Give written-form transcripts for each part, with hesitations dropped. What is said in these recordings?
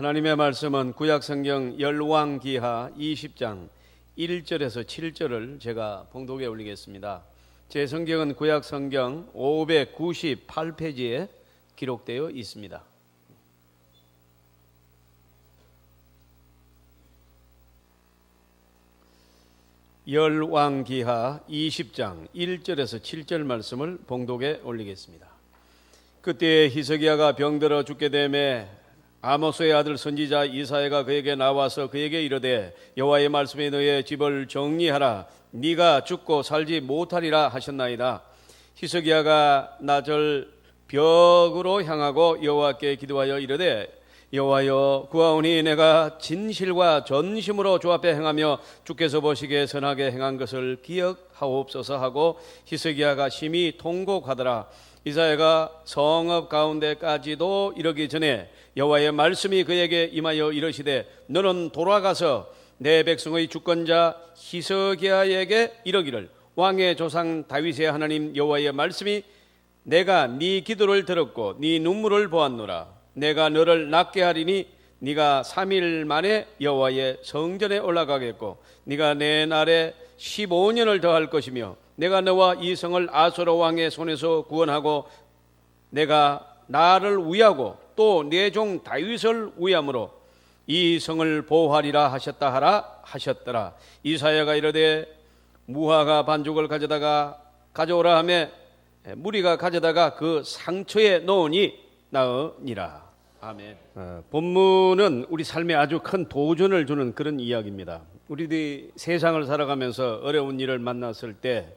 하나님의 말씀은 구약성경 열왕기하 20장 1절에서 7절을 제가 봉독에 올리겠습니다. 제 성경은 구약성경 598페이지에 기록되어 있습니다. 열왕기하 20장 1절에서 7절 말씀을 봉독에 올리겠습니다. 그때 히스기야가 병들어 죽게 되매 아모스의 아들 선지자 이사야가 그에게 나와서 그에게 이르되 여호와의 말씀에 너의 집을 정리하라. 네가 죽고 살지 못하리라 하셨나이다. 히스기야가 나절 벽으로 향하고 여호와께 기도하여 이르되 여호와여, 구하오니 내가 진실과 전심으로 주 앞에 행하며 주께서 보시기에 선하게 행한 것을 기억하옵소서 하고 히스기야가 심히 통곡하더라. 이사야가 성읍 가운데까지도 이르기 전에 여호와의 말씀이 그에게 임하여 이르시되 너는 돌아가서 내 백성의 주권자 히스기야에게 이르기를 왕의 조상 다윗의 하나님 여호와의 말씀이 내가 네 기도를 들었고 네 눈물을 보았노라. 내가 너를 낫게 하리니 네가 3일 만에 여호와의 성전에 올라가겠고 네가 내 날에 15년을 더할 것이며 내가 너와 이 성을 아소르 왕의 손에서 구원하고 내가 나를 위하고 또 내 종 다윗을 위함으로 이 성을 보호하리라 하셨다 하라 하셨더라. 이사야가 이르되 무화과 반죽을 가져오라 하매 무리가 가져다가 그 상처에 넣으니 나으니라. 아멘. 본문은 우리 삶에 아주 큰 도전을 주는 그런 이야기입니다. 우리들이 세상을 살아가면서 어려운 일을 만났을 때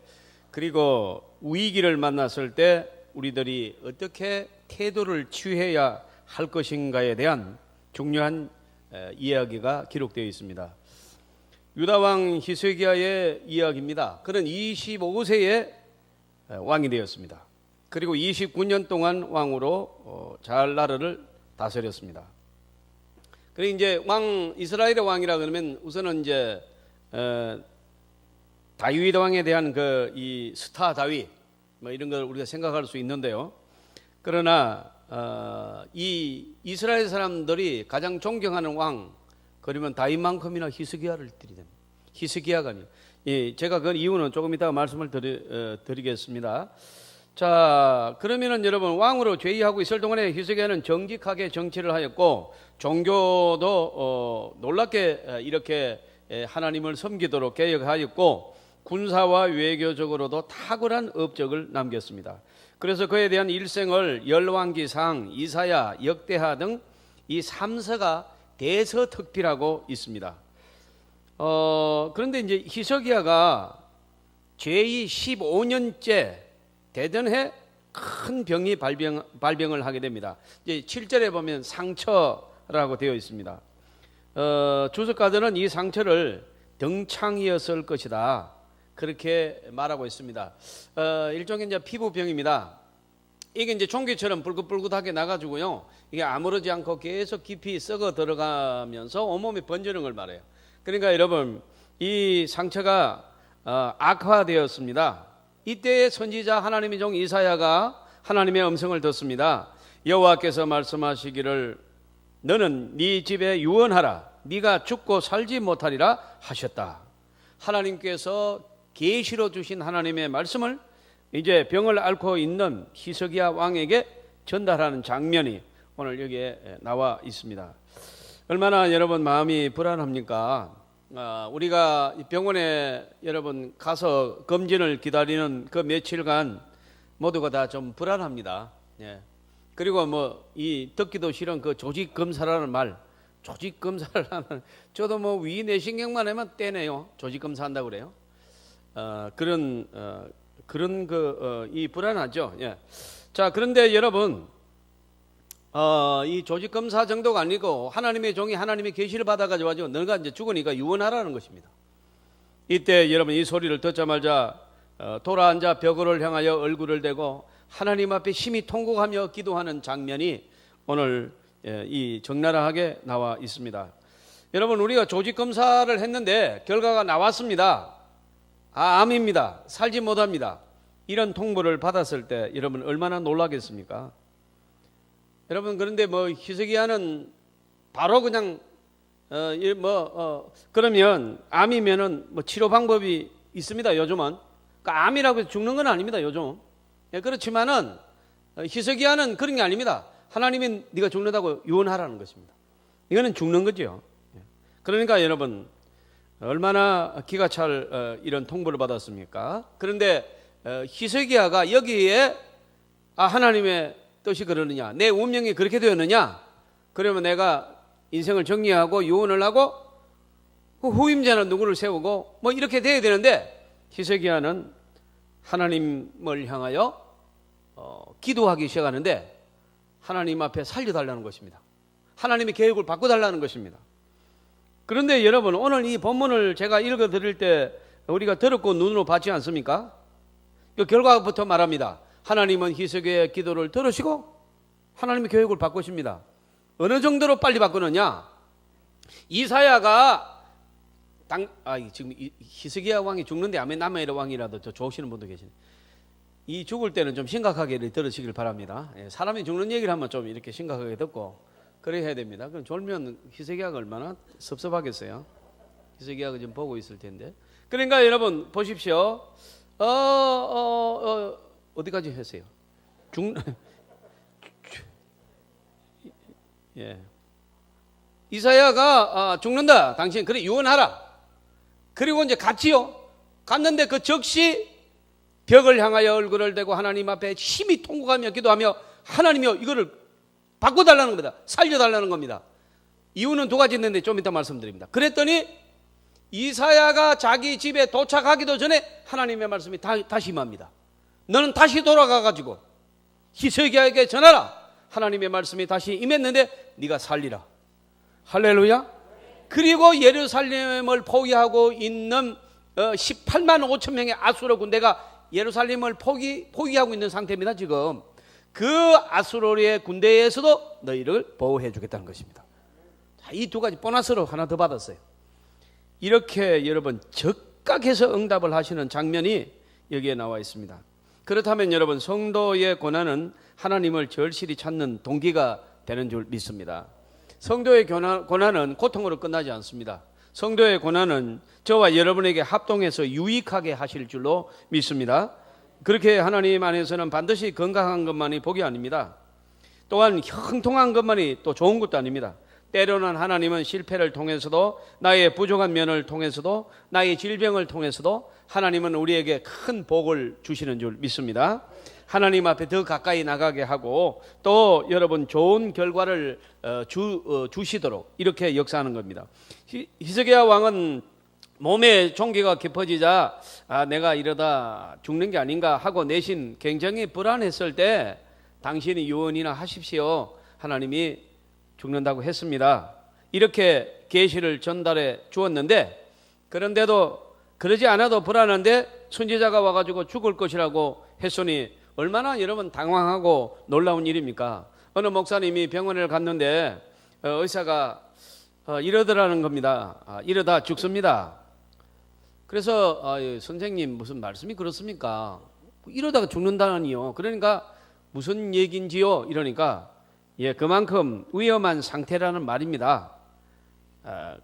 그리고 위기를 만났을 때 우리들이 어떻게 태도를 취해야 할 것인가에 대한 중요한 이야기가 기록되어 있습니다. 유다왕 히스기야의 이야기입니다. 그는 25세에 왕이 되었습니다. 그리고 29년 동안 왕으로 잘 나라를 다스렸습니다. 그리고 이제 이스라엘의 왕이라 그러면 우선은 이제 다윗 왕에 대한 이 스타 다윗 뭐 이런 걸 우리가 생각할 수 있는데요. 그러나 이 이스라엘 사람들이 가장 존경하는 왕 그러면 다윗만큼이나 히스기야를 드리는 히스기야가 아니에요. 제가 그 이유는 조금 이따가 말씀을 드리겠습니다. 자, 그러면은 여러분 왕으로 재위하고 있을 동안에 히스기야는 정직하게 정치를 하였고 종교도 놀랍게 이렇게 하나님을 섬기도록 개혁하였고 군사와 외교적으로도 탁월한 업적을 남겼습니다. 그래서 그에 대한 일생을 열왕기상, 이사야, 역대하 등 이 3서가 대서특필하고 있습니다. 그런데 이제 히스기야가 죄위 15년째 되던 해 큰 병이 발병을 하게 됩니다. 이제 7절에 보면 상처라고 되어 있습니다. 주석가들은 이 상처를 등창이었을 것이다 그렇게 말하고 있습니다. 일종의 이제 피부병입니다. 이게 이제 종기처럼 붉긋붉긋하게 나가지고요. 이게 아무렇지 않고 계속 깊이 썩어 들어가면서 온몸에 번지는 걸 말해요. 그러니까 여러분 이 상처가 악화되었습니다. 이때의 선지자 하나님의 종 이사야가 하나님의 음성을 듣습니다. 여호와께서 말씀하시기를 너는 네 집에 유언하라. 네가 죽고 살지 못하리라 하셨다. 하나님께서 계시로 주신 하나님의 말씀을 이제 병을 앓고 있는 히스기야 왕에게 전달하는 장면이 오늘 여기에 나와 있습니다. 얼마나 여러분 마음이 불안합니까? 우리가 병원에 여러분 가서 검진을 기다리는 그 며칠간 모두가 다 좀 불안합니다. 예. 그리고 이 듣기도 싫은 그 조직 검사라는 말, 조직 검사를 하는 저도 위 내신경만 하면 떼네요. 조직 검사한다고 그래요. 이 불안하죠. 예. 자, 그런데 여러분 이 조직 검사 정도가 아니고 하나님의 종이 하나님의 계시를 받아가지고 너가 이제 죽으니까 유언하라는 것입니다. 이때 여러분 이 소리를 듣자마자 돌아앉아 벽을 향하여 얼굴을 대고 하나님 앞에 심히 통곡하며 기도하는 장면이 오늘 이 적나라하게 나와 있습니다. 여러분 우리가 조직 검사를 했는데 결과가 나왔습니다. 암입니다. 살지 못합니다. 이런 통보를 받았을 때 여러분 얼마나 놀라겠습니까? 여러분 그런데 히스기야는 바로 그냥 그러면 암이면은 뭐 치료 방법이 있습니다. 요즘은 그러니까 암이라고 해서 죽는 건 아닙니다. 요즘. 예, 그렇지만은 히스기야는 그런 게 아닙니다. 하나님이 네가 죽는다고 유언하라는 것입니다. 이거는 죽는 거죠. 그러니까 여러분 얼마나 기가 찰 이런 통보를 받았습니까? 그런데 히스기야가 여기에 하나님의 뜻이 그러느냐, 내 운명이 그렇게 되었느냐, 그러면 내가 인생을 정리하고 유언을 하고 그 후임자는 누구를 세우고 뭐 이렇게 돼야 되는데, 히스기야는 하나님을 향하여 기도하기 시작하는데 하나님 앞에 살려달라는 것입니다. 하나님의 계획을 바꿔달라는 것입니다. 그런데 여러분, 오늘 이 본문을 제가 읽어드릴 때 우리가 들었고 눈으로 봤지 않습니까? 그 결과부터 말합니다. 하나님은 히스기야의 기도를 들으시고 하나님의 계획을 바꾸십니다. 어느 정도로 빨리 바꾸느냐? 이사야가 지금 히스기야 왕이 죽는데 아멘나메르 왕이라도 저 좋으시는 분도 계시네. 이 죽을 때는 좀 심각하게 들으시길 바랍니다. 사람이 죽는 얘기를 하면 좀 이렇게 심각하게 듣고 그래야 해야 됩니다. 그럼 졸면 히스기야가 얼마나 섭섭하겠어요. 히스기야가 지금 보고 있을 텐데. 그러니까 여러분 보십시오. 어디까지 했어요? 예. 이사야가 죽는다. 당신 그래 유언하라. 그리고 이제 갔지요. 갔는데 그 즉시 벽을 향하여 얼굴을 대고 하나님 앞에 힘이 통곡하며 기도하며 하나님이여 이거를 바꿔달라는 겁니다. 살려달라는 겁니다. 이유는 두 가지 있는데 좀 이따 말씀드립니다. 그랬더니 이사야가 자기 집에 도착하기도 전에 하나님의 말씀이 다시 임합니다. 너는 다시 돌아가가지고 히스기야에게 전하라. 하나님의 말씀이 다시 임했는데 네가 살리라. 할렐루야. 그리고 예루살렘을 포위하고 있는 18만 5천 명의 아수르 군대가 예루살렘을 포위하고 있는 상태입니다. 지금 그 아수르의 군대에서도 너희를 보호해 주겠다는 것입니다. 이 두 가지 보너스로 하나 더 받았어요. 이렇게 여러분 적각해서 응답을 하시는 장면이 여기에 나와 있습니다. 그렇다면 여러분 성도의 고난은 하나님을 절실히 찾는 동기가 되는 줄 믿습니다. 성도의 고난은 고통으로 끝나지 않습니다. 성도의 고난은 저와 여러분에게 합동해서 유익하게 하실 줄로 믿습니다. 그렇게 하나님 안에서는 반드시 건강한 것만이 복이 아닙니다. 또한 형통한 것만이 또 좋은 것도 아닙니다. 때로는 하나님은 실패를 통해서도 나의 부족한 면을 통해서도 나의 질병을 통해서도 하나님은 우리에게 큰 복을 주시는 줄 믿습니다. 하나님 앞에 더 가까이 나가게 하고 또 여러분 좋은 결과를 주시도록 이렇게 역사하는 겁니다. 히스기야 왕은 몸에 종기가 깊어지자 내가 이러다 죽는 게 아닌가 하고 내심 굉장히 불안했을 때 당신이 유언이나 하십시오. 하나님이 죽는다고 했습니다. 이렇게 계시를 전달해 주었는데, 그런데도 그러지 않아도 불안한데 선지자가 와가지고 죽을 것이라고 했으니 얼마나 여러분 당황하고 놀라운 일입니까? 어느 목사님이 병원을 갔는데 의사가 이러더라는 겁니다. 이러다 죽습니다. 그래서 선생님 무슨 말씀이 그렇습니까? 이러다가 죽는다니요. 그러니까 무슨 얘기인지요? 이러니까 그만큼 위험한 상태라는 말입니다.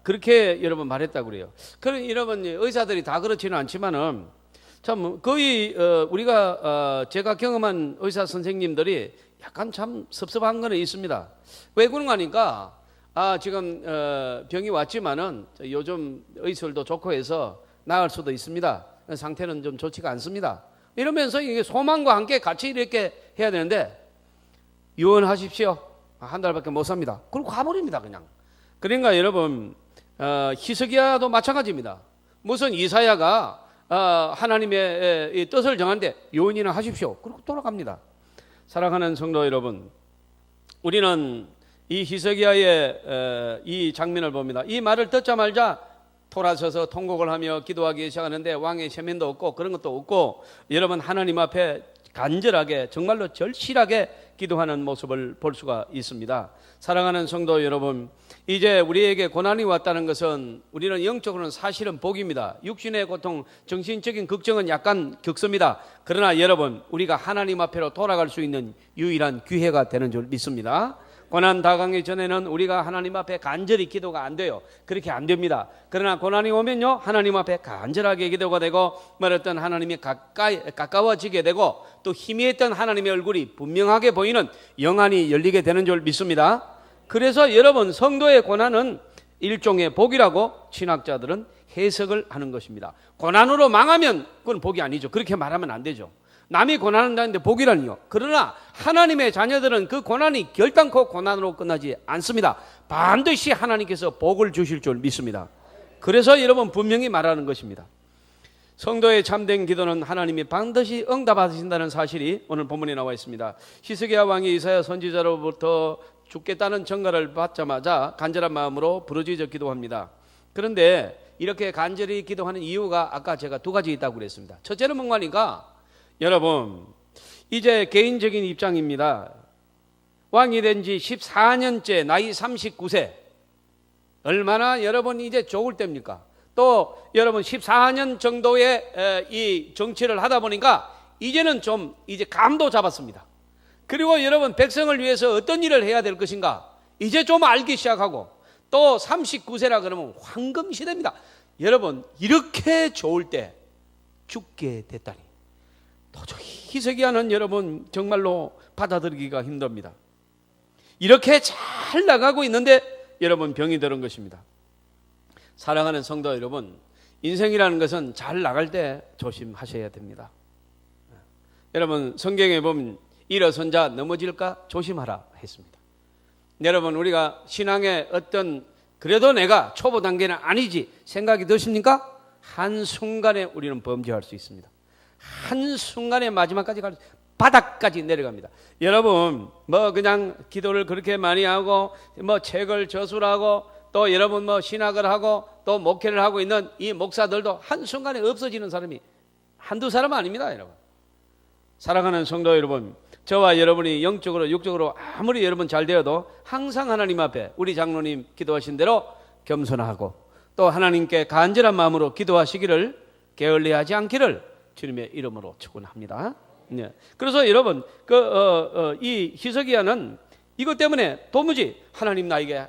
그렇게 여러분 말했다고 그래요. 그럼 여러분 의사들이 다 그렇지는 않지만은 참 거의 우리가 제가 경험한 의사 선생님들이 약간 참 섭섭한 거는 있습니다. 왜 그런 거 아니까 지금 병이 왔지만은 요즘 의술도 좋고 해서 나을 수도 있습니다. 상태는 좀 좋지가 않습니다. 이러면서 이게 소망과 함께 같이 이렇게 해야 되는데 유언하십시오. 한 달밖에 못 삽니다. 그리고 가버립니다 그냥. 그러니까 여러분 히스기야도 마찬가지입니다. 무슨 이사야가 하나님의 뜻을 정하는데 유언이나 하십시오. 그리고 돌아갑니다. 사랑하는 성도 여러분, 우리는 이 히스기야의 이 장면을 봅니다. 이 말을 듣자마자 돌아서서 통곡을 하며 기도하기 시작하는데 왕의 세면도 없고 그런 것도 없고 여러분 하나님 앞에 간절하게 정말로 절실하게 기도하는 모습을 볼 수가 있습니다. 사랑하는 성도 여러분, 이제 우리에게 고난이 왔다는 것은 우리는 영적으로는 사실은 복입니다. 육신의 고통, 정신적인 걱정은 약간 겪습니다. 그러나 여러분 우리가 하나님 앞으로 돌아갈 수 있는 유일한 기회가 되는 줄 믿습니다. 고난 당하기 전에는 우리가 하나님 앞에 간절히 기도가 안 돼요. 그렇게 안 됩니다. 그러나 고난이 오면요, 하나님 앞에 간절하게 기도가 되고 말했던 하나님이 가까워지게 되고 또 희미했던 하나님의 얼굴이 분명하게 보이는 영안이 열리게 되는 줄 믿습니다. 그래서 여러분, 성도의 고난은 일종의 복이라고 신학자들은 해석을 하는 것입니다. 고난으로 망하면 그건 복이 아니죠. 그렇게 말하면 안 되죠. 남이 고난을 당하는데 복이라니요. 그러나 하나님의 자녀들은 그 고난이 결단코 고난으로 끝나지 않습니다. 반드시 하나님께서 복을 주실 줄 믿습니다. 그래서 여러분, 분명히 말하는 것입니다. 성도의 참된 기도는 하나님이 반드시 응답하신다는 사실이 오늘 본문에 나와 있습니다. 히스기야 왕이 이사야 선지자로부터 죽겠다는 전가를 받자마자 간절한 마음으로 부르짖어 기도합니다. 그런데 이렇게 간절히 기도하는 이유가 아까 제가 두 가지 있다고 그랬습니다. 첫째는 뭔가니까, 여러분, 이제 개인적인 입장입니다. 왕이 된 지 14년째, 나이 39세. 얼마나 여러분 이제 좋을 때입니까? 또 여러분 14년 정도의 이 정치를 하다 보니까 이제는 좀 이제 감도 잡았습니다. 그리고 여러분, 백성을 위해서 어떤 일을 해야 될 것인가 이제 좀 알기 시작하고, 또 39세라 그러면 황금 시대입니다. 여러분, 이렇게 좋을 때 죽게 됐다니 도저히 히스기야는 여러분 정말로 받아들이기가 힘듭니다. 이렇게 잘 나가고 있는데 여러분, 병이 들은 것입니다. 사랑하는 성도 여러분, 인생이라는 것은 잘 나갈 때 조심하셔야 됩니다. 여러분, 성경에 보면 일어선 자 넘어질까 조심하라 했습니다. 여러분, 우리가 신앙의 어떤, 그래도 내가 초보 단계는 아니지 생각이 드십니까? 한순간에 우리는 범죄할 수 있습니다. 한순간에 마지막까지 바닥까지 내려갑니다. 여러분, 뭐 그냥 기도를 그렇게 많이 하고 뭐 책을 저술하고 또 여러분 뭐 신학을 하고 또 목회를 하고 있는 이 목사들도 한순간에 없어지는 사람이 한두 사람 아닙니다. 여러분, 사랑하는 성도 여러분, 저와 여러분이 영적으로 육적으로 아무리 여러분 잘 되어도 항상 하나님 앞에 우리 장로님 기도하신 대로 겸손하고 또 하나님께 간절한 마음으로 기도하시기를 게을리하지 않기를 주님의 이름으로 축원합니다. 네. 그래서 여러분, 이 히스기야는 이것 때문에 도무지 하나님 나에게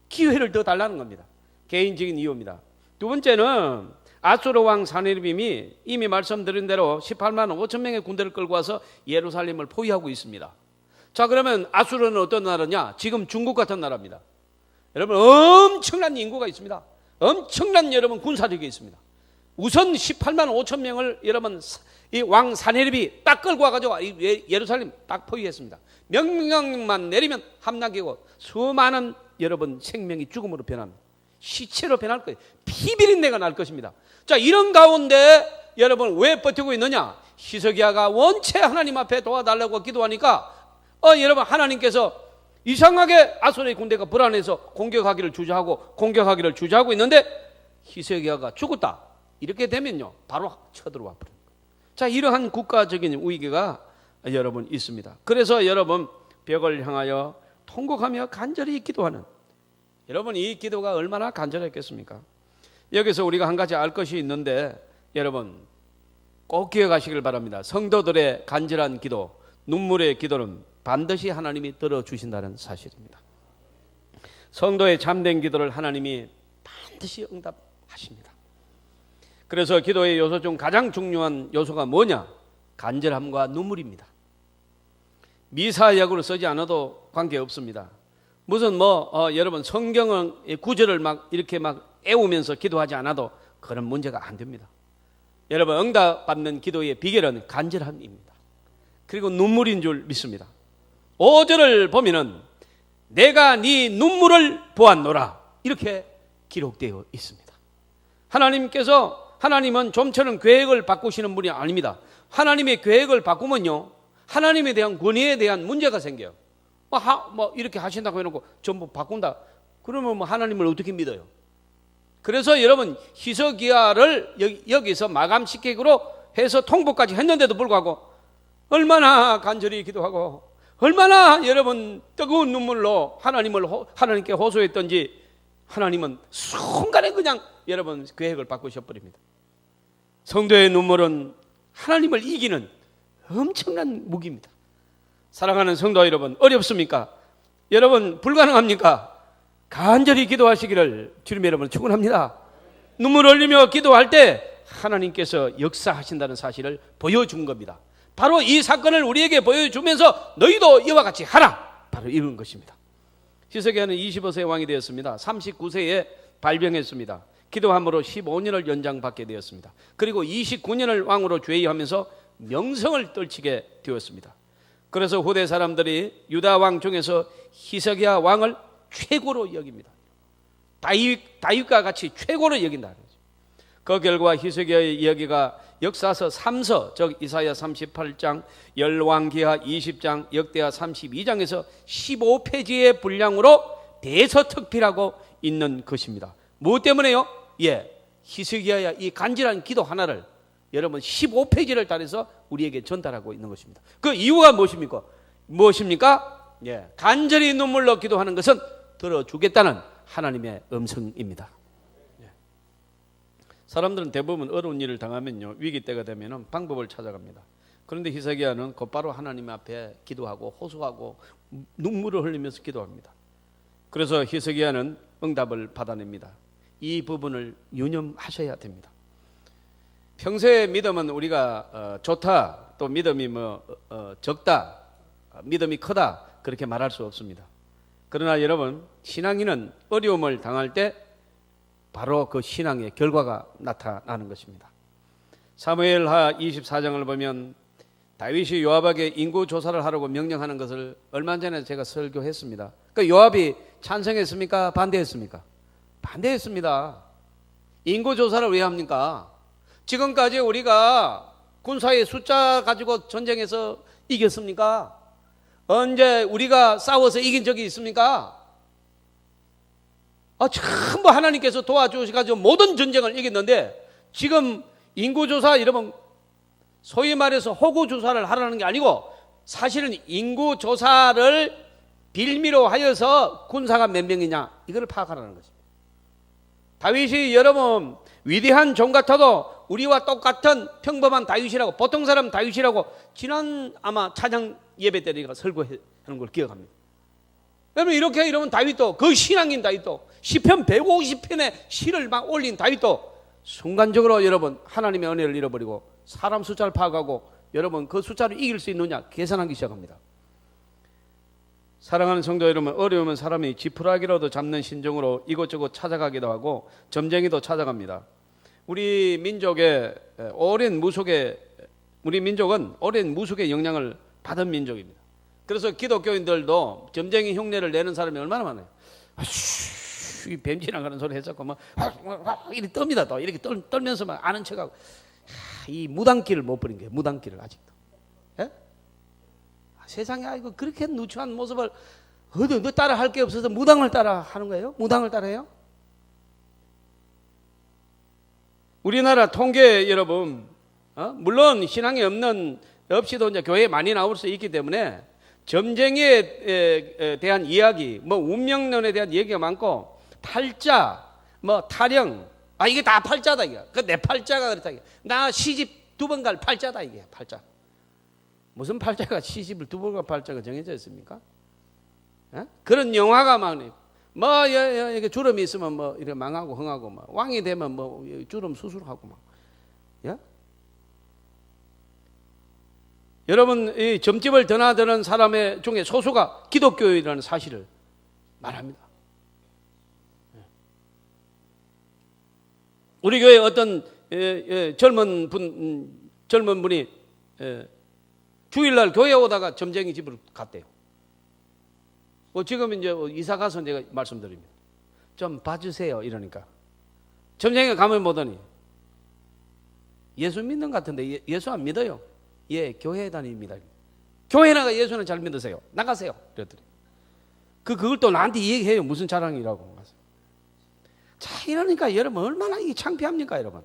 기회를 더 달라는 겁니다. 개인적인 이유입니다. 두 번째는 아수르 왕 사네립이 이미 말씀드린 대로 18만 5천 명의 군대를 끌고 와서 예루살렘을 포위하고 있습니다. 자, 그러면 아수르는 어떤 나라냐? 지금 중국 같은 나라입니다. 여러분, 엄청난 인구가 있습니다. 엄청난 여러분 군사력이 있습니다. 우선 18만 5천 명을 여러분 이 왕 사네립이 딱 끌고 와가지고 예루살렘 딱 포위했습니다. 명령만 내리면 함락이고 수많은 여러분 생명이 죽음으로 변합니다. 시체로 변할 거예요. 피비린내가 날 것입니다. 자, 이런 가운데 여러분 왜 버티고 있느냐? 히스기야가 원체 하나님 앞에 도와달라고 기도하니까 여러분, 하나님께서 이상하게 아수르의 군대가 불안해서 공격하기를 주저하고 있는데 히스기야가 죽었다. 이렇게 되면요, 바로 쳐들어와 버립니다. 자, 이러한 국가적인 위기가 여러분 있습니다. 그래서 여러분, 벽을 향하여 통곡하며 간절히 기도하는, 여러분, 이 기도가 얼마나 간절했겠습니까? 여기서 우리가 한 가지 알 것이 있는데 여러분 꼭 기억하시길 바랍니다. 성도들의 간절한 기도, 눈물의 기도는 반드시 하나님이 들어주신다는 사실입니다. 성도의 참된 기도를 하나님이 반드시 응답하십니다. 그래서 기도의 요소 중 가장 중요한 요소가 뭐냐? 간절함과 눈물입니다. 미사역으로 쓰지 않아도 관계없습니다. 무슨 여러분 성경의 구절을 막 이렇게 막 애우면서 기도하지 않아도 그런 문제가 안 됩니다. 여러분, 응답받는 기도의 비결은 간절함입니다. 그리고 눈물인 줄 믿습니다. 5절을 보면은 내가 네 눈물을 보았노라 이렇게 기록되어 있습니다. 하나님은 좀처럼 계획을 바꾸시는 분이 아닙니다. 하나님의 계획을 바꾸면요, 하나님에 대한 권위에 대한 문제가 생겨요. 이렇게 하신다고 해놓고 전부 바꾼다. 그러면 하나님을 어떻게 믿어요? 그래서 여러분, 히스기야를 여기서 마감시키기로 해서 통보까지 했는데도 불구하고 얼마나 간절히 기도하고 얼마나 여러분 뜨거운 눈물로 하나님께 호소했던지 하나님은 순간에 그냥 여러분 계획을 바꾸셔버립니다. 성도의 눈물은 하나님을 이기는 엄청난 무기입니다. 사랑하는 성도 여러분, 어렵습니까? 여러분 불가능합니까? 간절히 기도하시기를 주님 여러분 축원합니다. 눈물 흘리며 기도할 때 하나님께서 역사하신다는 사실을 보여준 겁니다. 바로 이 사건을 우리에게 보여주면서 너희도 이와 같이 하라, 바로 이런 것입니다. 히스기야는 25세의 왕이 되었습니다. 39세에 발병했습니다. 기도함으로 15년을 연장받게 되었습니다. 그리고 29년을 왕으로 죄위하면서 명성을 떨치게 되었습니다. 그래서 후대 사람들이 유다 왕 중에서 히스기야 왕을 최고로 여깁니다. 다윗과 같이 최고로 여긴다. 그 결과 히스기야의 이야기가 역사서 3서, 즉 이사야 38장, 열왕기하 20장, 역대하 32장에서 15페이지의 분량으로 대서특필하고 있는 것입니다. 무엇 때문에요? 히스기야의 이 간절한 기도 하나를 여러분 15페이지를 따라서 우리에게 전달하고 있는 것입니다. 그 이유가 무엇입니까? 간절히 눈물로 기도하는 것은 들어주겠다는 하나님의 음성입니다. 사람들은 대부분 어려운 일을 당하면요, 위기 때가 되면 방법을 찾아갑니다. 그런데 히스기야는 곧바로 하나님 앞에 기도하고 호소하고 눈물을 흘리면서 기도합니다. 그래서 히스기야는 응답을 받아냅니다. 이 부분을 유념하셔야 됩니다. 평소에 믿음은 우리가 좋다, 또 믿음이 적다, 믿음이 크다, 그렇게 말할 수 없습니다. 그러나 여러분, 신앙인은 어려움을 당할 때 바로 그 신앙의 결과가 나타나는 것입니다. 사무엘하 24장을 보면 다윗이 요압에게 인구 조사를 하라고 명령하는 것을 얼마 전에 제가 설교했습니다. 그 요압이 찬성했습니까? 반대했습니까? 반대했습니다. 인구 조사를 왜 합니까? 지금까지 우리가 군사의 숫자 가지고 전쟁에서 이겼습니까? 언제 우리가 싸워서 이긴 적이 있습니까? 전부 하나님께서 도와주셔가지고 모든 전쟁을 이겼는데, 지금 인구조사 이러면 소위 말해서 호구조사를 하라는 게 아니고 사실은 인구조사를 빌미로 하여서 군사가 몇 명이냐 이걸 파악하라는 것입니다. 다윗이 여러분 위대한 종 같아도 우리와 똑같은 평범한 다윗이라고, 보통 사람 다윗이라고 지난 아마 차장 예배 때 우리가 설교하는 걸 기억합니다. 여러분 이러면 다윗도, 그 신앙인 다윗도, 시편 150편의 시를 막 올린 다윗도 순간적으로 여러분 하나님의 은혜를 잃어버리고 사람 숫자를 파악하고 여러분 그 숫자를 이길 수 있느냐 계산하기 시작합니다. 사랑하는 성도 여러분, 어려우면 사람이 지푸라기라도 잡는 심정으로 이곳저곳 찾아가기도 하고 점쟁이도 찾아갑니다. 우리 민족은 오랜 무속의 영향을 받은 민족입니다. 그래서 기독교인들도 점쟁이 흉내를 내는 사람이 얼마나 많아요. 이 뱀 지나가는 소리 했었고 이렇게 떱니다. 또 이렇게 떨면서 막 아는 척하고, 이 무당길을 못 버린 거예요. 무당길을 아직도. 세상에 이거 그렇게 누추한 모습을 너 따라 할 게 없어서 무당을 따라 하는 거예요? 무당을 따라해요? 우리나라 통계 여러분, 물론 신앙이 없이도 이제 교회에 많이 나올 수 있기 때문에 점쟁이에 대한 이야기, 운명론에 대한 얘기가 많고, 팔자, 타령, 이게 다 팔자다 이게. 그 내 팔자가 그렇다 이게. 나 시집 2번 갈 팔자다 이게. 팔자. 무슨 팔자가 시집을 2번 갈 팔자가 정해져 있습니까? 그런 영화가 많네. 이게 주름이 있으면 이렇게 망하고 흥하고, 왕이 되면 주름 수술하고 여러분, 이 점집을 드나드는 사람의 중에 소수가 기독교인이라는 사실을 말합니다. 우리 교회 어떤 젊은 분이 주일날 교회 오다가 점쟁이 집으로 갔대요. 지금 이제 이사 가서 제가 말씀드립니다. 좀 봐주세요 이러니까 점쟁이가 가면 보더니 예수 믿는 것 같은데 예수 안 믿어요. 교회에 다닙니다. 교회 나가 예수는 잘 믿으세요. 나가세요. 그랬더니 그걸 또 나한테 얘기해요. 무슨 자랑이라고. 자, 이러니까 여러분 얼마나 이게 창피합니까, 여러분?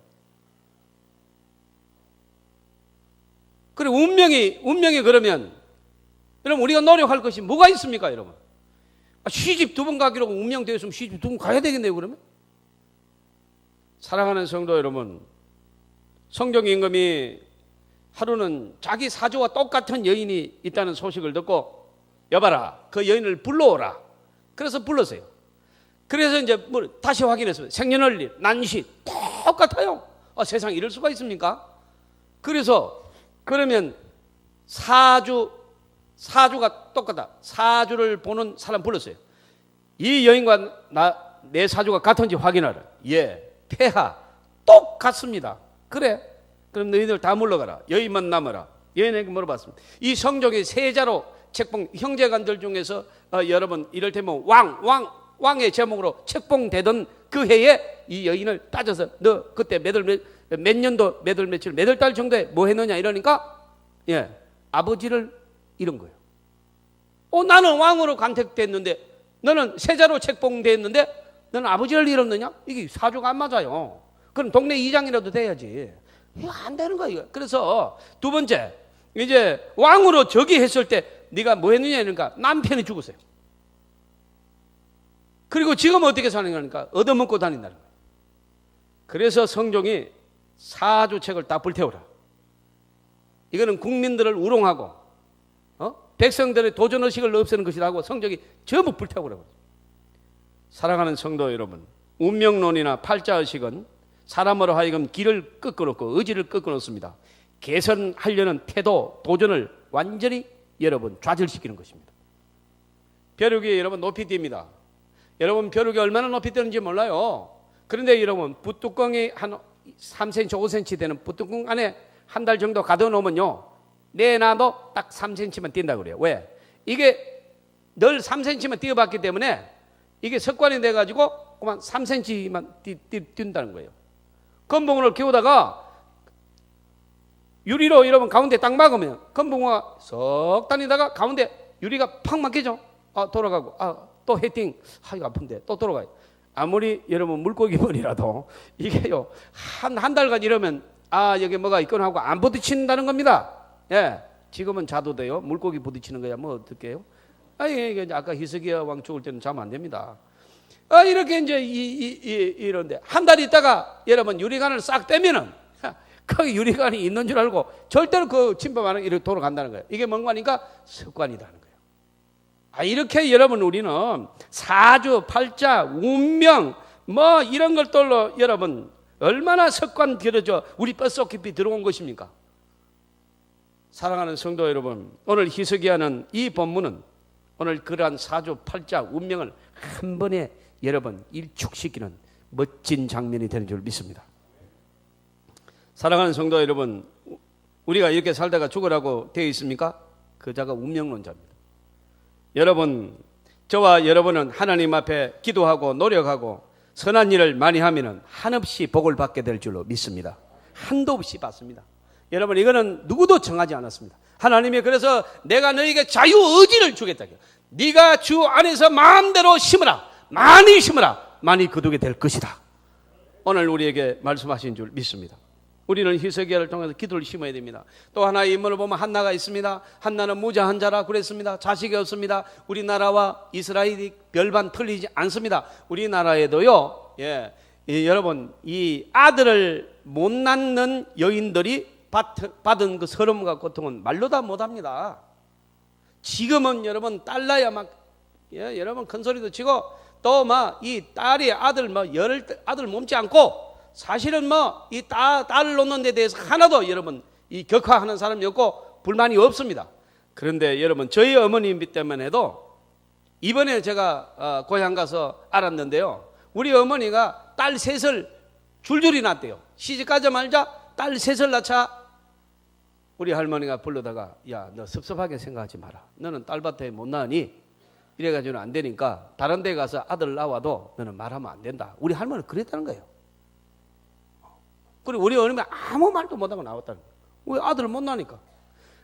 그래 운명이 그러면 여러분 우리가 노력할 것이 뭐가 있습니까, 여러분? 시집 2번 가기로 운명되어 있으면 시집 2번 가야 되겠네요, 그러면? 사랑하는 성도 여러분, 성경 임금이 하루는 자기 사주와 똑같은 여인이 있다는 소식을 듣고 여봐라, 그 여인을 불러오라. 그래서 불렀어요. 그래서 이제 다시 확인했어요. 생년월일, 난시 똑같아요. 세상에 이럴 수가 있습니까? 그래서 그러면 사주가 똑같다. 사주를 보는 사람 불렀어요. 이 여인과 내 사주가 같은지 확인하라. 예, 태하 똑같습니다. 그래, 그럼 너희들 다 물러가라. 여인만 남아라. 여인에게 물어봤습니다. 이 성적이 세자로 책봉, 형제간들 중에서 여러분 이를테면 왕의 제목으로 책봉되던 그 해에 이 여인을 따져서 너 그때 몇 년도 몇 월 며칠 몇 월 달 정도에 뭐 했느냐 이러니까 예, 아버지를 잃은 거예요. 나는 왕으로 간택됐는데 너는 세자로 책봉됐는데 너는 아버지를 잃었느냐? 이게 사주가 안 맞아요. 그럼 동네 이장이라도 돼야지. 이거 안 되는 거예요. 그래서 두 번째, 이제 왕으로 즉위했을 때 네가 뭐 했느냐 이러니까 남편이 죽었어요. 그리고 지금 어떻게 사는 거니까 얻어먹고 다닌다는 거예요. 그래서 성종이 사주책을 다 불태우라. 이거는 국민들을 우롱하고 백성들의 도전의식을 없애는 것이라고 성적이 전부 불태우라고. 사랑하는 성도 여러분, 운명론이나 팔자의식은 사람으로 하여금 길을 꺾어놓고 의지를 꺾어놓습니다. 개선하려는 태도, 도전을 완전히 여러분 좌절시키는 것입니다. 벼룩이 여러분 높이 뜁니다. 여러분 벼룩이 얼마나 높이 뛰는지 몰라요. 그런데 여러분 붓뚜껑이 한 3cm, 5cm 되는 붓뚜껑 안에 한 달 정도 가둬놓으면요, 내놔도 딱 3cm만 뛴다고 그래요. 왜? 이게 늘 3cm만 뛰어봤기 때문에 이게 습관이 돼가지고 그만 3cm만 뛴다는 거예요. 건봉을 키우다가 유리로 여러분 가운데 딱 막으면 건봉화가 석 다니다가 가운데 유리가 팍 막히죠. 돌아가고 또 헤팅, 이거 아픈데 또 돌아가요. 아무리 여러분 물고기 머리라도 이게요 한 달간 이러면 여기 뭐가 있거나 하고 안 부딪힌다는 겁니다. 예, 지금은 자도 돼요. 물고기 부딪히는 거야 뭐 어떻게 해요? 이게 아까 히스기야 왕 죽을 때는 자면 안 됩니다. 이렇게 이제 이런데 한 달 있다가 여러분 유리관을 싹 떼면은 거기 유리관이 있는 줄 알고 절대로 그 침범하는 이렇게 돌아간다는 거예요. 이게 뭔가 하니까 습관이라는 거예요. 이렇게 여러분 우리는 사주, 팔자, 운명 뭐 이런 것들로 여러분 얼마나 습관 들여져 우리 뼛속 깊이 들어온 것입니까? 사랑하는 성도 여러분, 오늘 히스기야는 이 본문은 오늘 그러한 사주, 팔자, 운명을 한 번에 여러분 일축시키는 멋진 장면이 되는 줄 믿습니다. 사랑하는 성도 여러분, 우리가 이렇게 살다가 죽으라고 되어 있습니까? 그자가 운명론자입니다. 여러분, 저와 여러분은 하나님 앞에 기도하고 노력하고 선한 일을 많이 하면 한없이 복을 받게 될 줄로 믿습니다. 한도 없이 받습니다. 여러분, 이거는 누구도 정하지 않았습니다. 하나님이 그래서 내가 너에게 자유의지를 주겠다. 네가 주 안에서 마음대로 심으라. 많이 심으라. 많이 거두게 될 것이다. 오늘 우리에게 말씀하신 줄 믿습니다. 우리는 히스기야를 통해서 기도를 심어야 됩니다. 또 하나의 인물을 보면 한나가 있습니다. 한나는 무자한 자라 그랬습니다. 자식이 없습니다. 우리나라와 이스라엘이 별반 틀리지 않습니다. 우리나라에도요, 여러분 이 아들을 못 낳는 여인들이 받은 그 서름과 고통은 말로 다 못합니다. 지금은 여러분 딸 낳아야 여러분 큰 소리도 치고 또 이 딸이 아들 아들 몸지 않고 사실은 이 딸을 놓는 데 대해서 하나도 여러분 이 격화하는 사람이 없고 불만이 없습니다. 그런데 여러분 저희 어머님 때문에도 이번에 제가 고향 가서 알았는데요, 우리 어머니가 딸 셋을 줄줄이 낳았대요. 시집 가자마자 딸 셋을 낳자 우리 할머니가 불러다가 야, 너 섭섭하게 생각하지 마라. 너는 딸밭에 못 낳으니 이래가지고는 안 되니까 다른 데 가서 아들 낳아도 너는 말하면 안 된다. 우리 할머니는 그랬다는 거예요. 그리고 우리 어머니 아무 말도 못하고 나왔다는 거예요. 왜 아들을 못 낳으니까.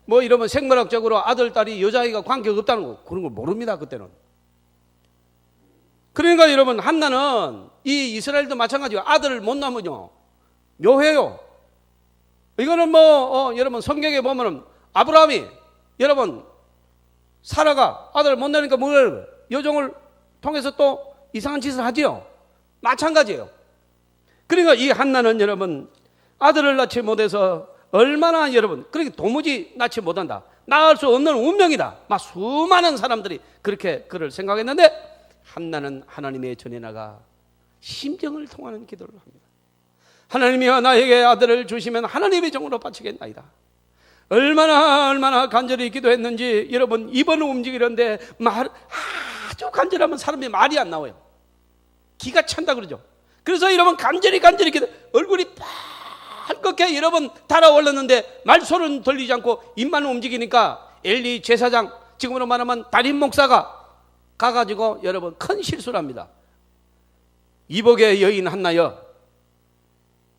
뭐 이러면 생물학적으로 아들, 딸이 여자아이가 관계가 없다는 거 그런 걸 모릅니다. 그때는. 그러니까 여러분 한나는 이 이스라엘도 마찬가지고 아들을 못 낳으면요 묘해요. 이거는 여러분 성경에 보면은 아브라함이 여러분 사라가 아들을 못 낳으니까 뭐예요? 여종을 통해서 또 이상한 짓을 하지요. 마찬가지예요. 그러니까 이 한나는 여러분 아들을 낳지 못해서 얼마나 여러분 그렇게 도무지 낳지 못한다. 나을 수 없는 운명이다. 막 수많은 사람들이 그렇게 그를 생각했는데 한나는 하나님의 전에 나가 심정을 통하는 기도를 합니다. 하나님이여 나에게 아들을 주시면 하나님의 종으로 바치겠나이다. 얼마나 간절히 기도했는지 여러분 입은 움직이는데 아주 간절하면 사람이 말이 안 나와요. 기가 찬다 그러죠. 그래서 여러분 간절히 기도 얼굴이 빨갛게 여러분 달아올랐는데 말소리는 들리지 않고 입만 움직이니까 엘리 제사장 지금으로 말하면 담임 목사가 가가지고 여러분 큰 실수를 합니다. 이복의 여인 한나여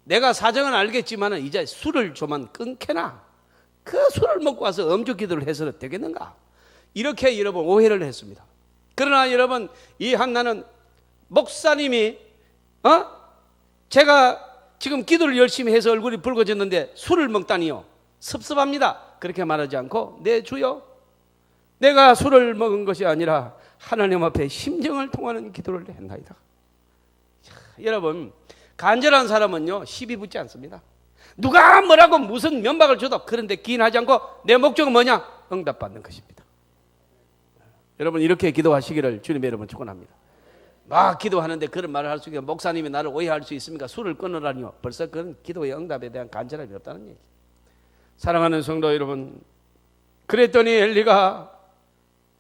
내가 사정은 알겠지만 이제 술을 좀만 끊게나 그 술을 먹고 와서 엄주 기도를 해서는 되겠는가 이렇게 여러분 오해를 했습니다. 그러나 여러분 이 한나는 목사님이 제가 지금 기도를 열심히 해서 얼굴이 붉어졌는데 술을 먹다니요 섭섭합니다 그렇게 말하지 않고 내 주여 내가 술을 먹은 것이 아니라 하나님 앞에 심정을 통하는 기도를 했나이다. 자, 여러분 간절한 사람은요 시비 붙지 않습니다. 누가 뭐라고 무슨 면박을 줘도 그런데 기인하지 않고 내 목적은 뭐냐? 응답받는 것입니다. 여러분 이렇게 기도하시기를 주님의 이름으로 축원합니다. 막 기도하는데 그런 말을 할 수 있게 목사님이 나를 오해할 수 있습니까? 술을 끊으라니요. 벌써 그런 기도의 응답에 대한 간절함이 없다는 얘기. 사랑하는 성도 여러분, 그랬더니 엘리가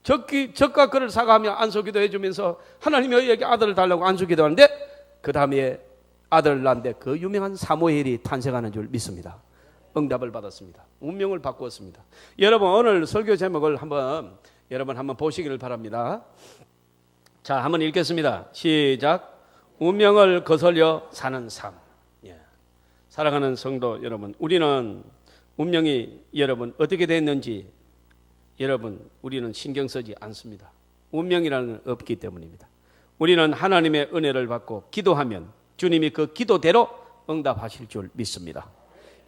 적과 그를 사과하며 안수기도 해주면서 하나님이 너희에게 아들을 달라고 안수기도하는데 그 다음에 아들을 낳는데 그 유명한 사무엘이 탄생하는 줄 믿습니다. 응답을 받았습니다. 운명을 바꾸었습니다. 여러분 오늘 설교 제목을 여러분 한번 보시기를 바랍니다. 자, 한번 읽겠습니다. 시작. 운명을 거슬려 사는 삶. 사랑하는 성도 여러분, 우리는 운명이 여러분 어떻게 됐는지 여러분 우리는 신경 쓰지 않습니다. 운명이라는 없기 때문입니다. 우리는 하나님의 은혜를 받고 기도하면 주님이 그 기도대로 응답하실 줄 믿습니다.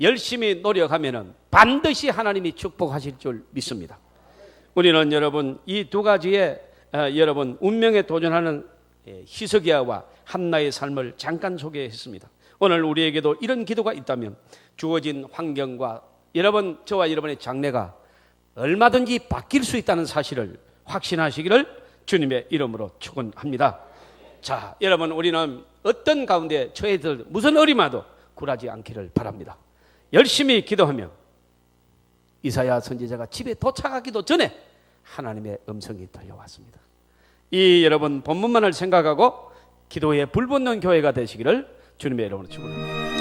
열심히 노력하면 반드시 하나님이 축복하실 줄 믿습니다. 우리는 여러분 이 두 가지의 여러분 운명에 도전하는 히스기야와 한나의 삶을 잠깐 소개했습니다. 오늘 우리에게도 이런 기도가 있다면 주어진 환경과 여러분 저와 여러분의 장래가 얼마든지 바뀔 수 있다는 사실을 확신하시기를 주님의 이름으로 축원합니다. 자, 여러분 우리는 어떤 가운데 처해들 무슨 어림아도 굴하지 않기를 바랍니다. 열심히 기도하며 이사야 선지자가 집에 도착하기도 전에 하나님의 음성이 들려왔습니다. 이 여러분 본문만을 생각하고 기도에 불붙는 교회가 되시기를 주님의 이름으로 축원합니다.